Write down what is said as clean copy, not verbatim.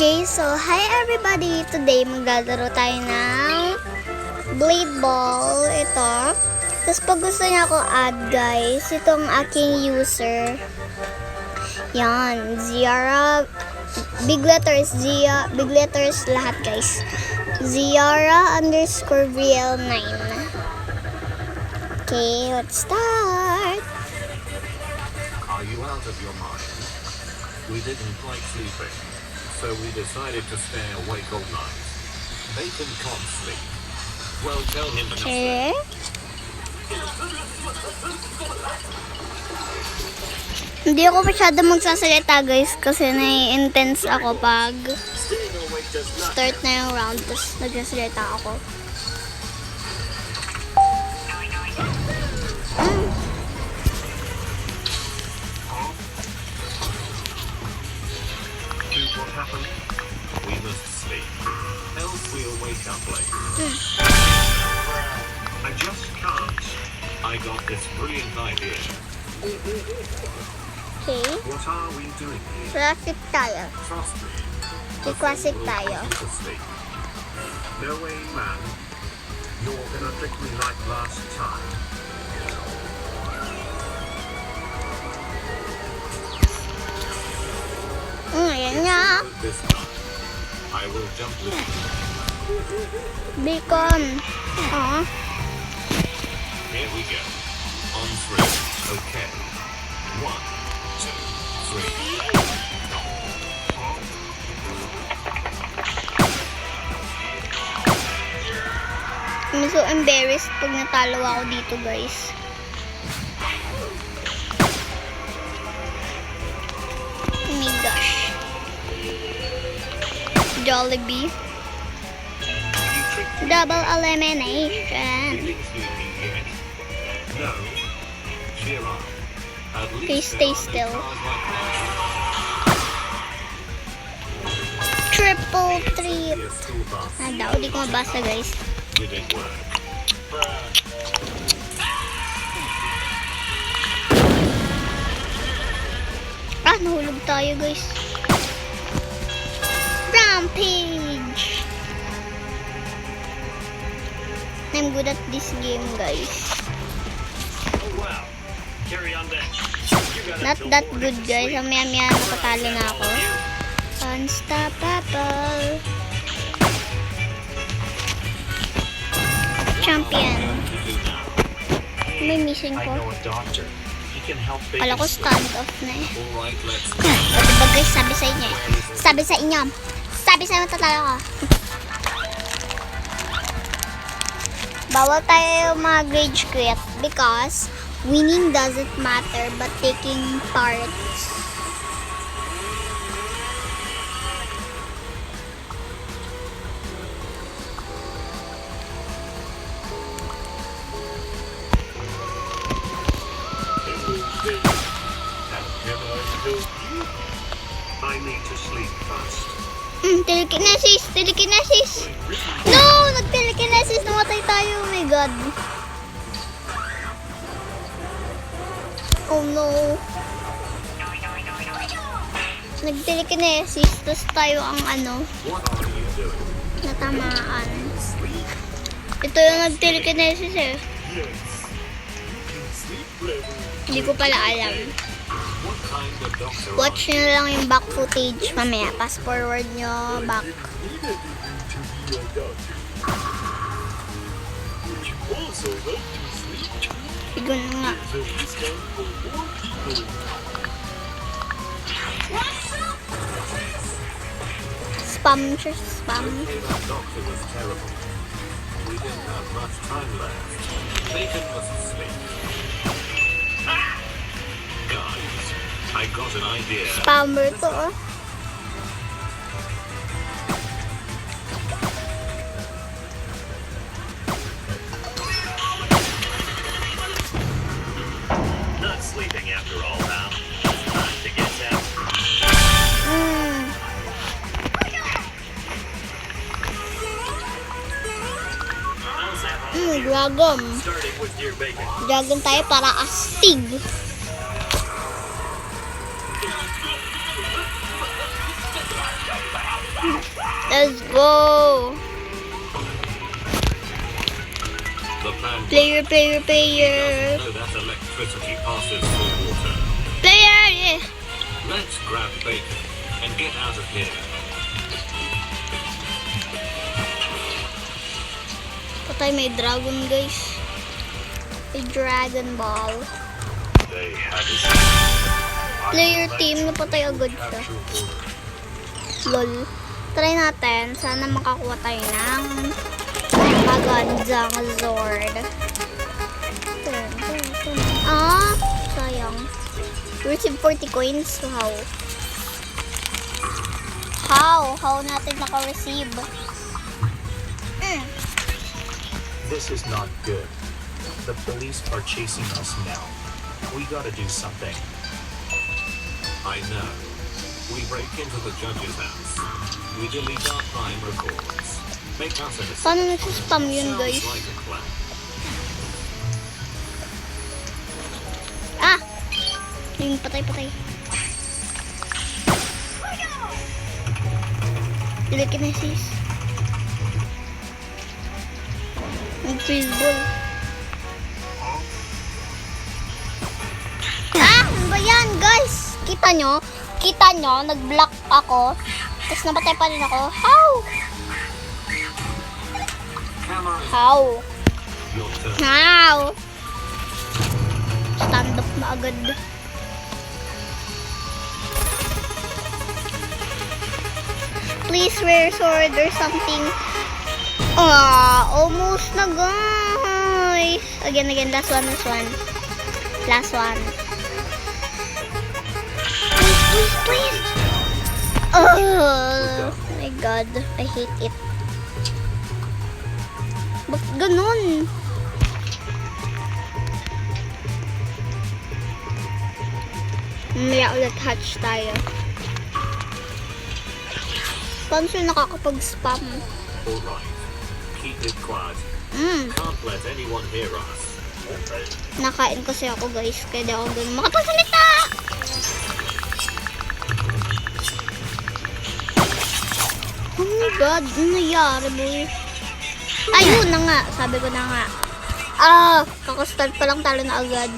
Okay, so hi everybody! Today maglalaro tayo ng blade ball. Ito. Tapos pag gusto niya ako add guys, itong aking user. Yan, Ziara. Big letters, big letters lahat guys. Ziara_VL9. Okay, let's start. Are you out of your mind? We didn't like sleeping, so we decided to stay awake all night. Bacon can't sleep. Well, tell him enough. Okay. Hindi ako masyado magsasalita guys kasi nai-intense ako pag start na yung round tapos nagsasalita ako. What happened? We must sleep, else we'll wake up late. I just can't. I got this brilliant idea. Okay. What are we doing here? Classic tayo. Trust me. Classic tayo. To sleep. No way, man. You're gonna trick me like last time. Ayan nga. This time, I will jump with you. Bacon. Oh. Here we go. On three. Okay. 1, 2, 3. I'm so embarrassed pag natalo ako dito guys. Oh my gosh. Jollibee. Double elimination. No. Cheer up. At Okay, least stay there are still. no cars like that. Triple trip. Be a school bus. Daw, di ko mabasa guys. Didn't work. Nahulog tayo guys. Rampage. I'm good at this game guys. Oh wow. Carry on then. Not that good guys. Maya nakatalo na ako. Unstoppable. Champion. May missing I ko. know a doctor. He can help Kala ko stand off na eh. All right, let's O diba guys, sabi sa inyo eh. Sabi sa inyo. Sabi sa inyo tatalo ko. Bawal tayo mag-rage quit because winning doesn't matter but taking parts. I need to sleep fast. Telekinesis! Telekinesis! No! Nag-telekinesis! Namatay tayo! Oh my god. Oh no. Nag-telekinesis. Tapos tayo ang What are you doing? natamaan. Ito yung nag-telekinesis eh. Yes. You can sleep forever. Hindi ko pala alam. What kind of doctor Watch nyo lang yung back footage mamaya. Pass forward nyo back. need anything to be a doctor? Would you also like to sleep too? Sigo na nga. There's a discount for more people. Spam siya. Spam. Okay, that doctor was terrible. We didn't have much time left. Bacon was asleep. Guys, I got an idea. Spammer to oh. Not sleeping after all, now. Time to get out. Dragon. Starting with your bacon. Dragon tayo para astig. Let's go. The plan Player. doesn't know that electricity passes through water. Player, yeah. Let's grab bacon and get out of here. Patay, may dragon, guys. May Dragon Ball. They had it. Player team, napatay agad siya. Lol. Try natin. Sana makakuha tayo ng magandang Zord. Ah, sayang. Receive 40 coins. Wow. How natin naka-receive? This is not good. The police are chasing us now. We gotta do something. I know. We break into the judge's house. We delete our crime records. Make us innocent. Paano nasa-spam yun, guys? Sounds like a plan. Ah! Yung patay. Telekinesis. Nag-freezeball. Ah! Ano ba yan, guys? Kita nyo? Nag-block ako. Tapos napatay pa rin ako. How? How? Your turn. How? Stand up na agad. Please wear sword or something. Almost na, guys. Again, last one. Last one. Please. Oh my god, I hate it. Ba't ganun? Mamaya ulit hatch tayo. Paano siya nakakapag-spam? Alright. Keep it quiet. Can't let anyone hear us. Nakain kasi ako, guys, kaya di ako ganun makapagsalita! Oh my god, ano nangyari, boy? Ayun na nga, sabi ko na nga. Kakastart pa lang talo na agad.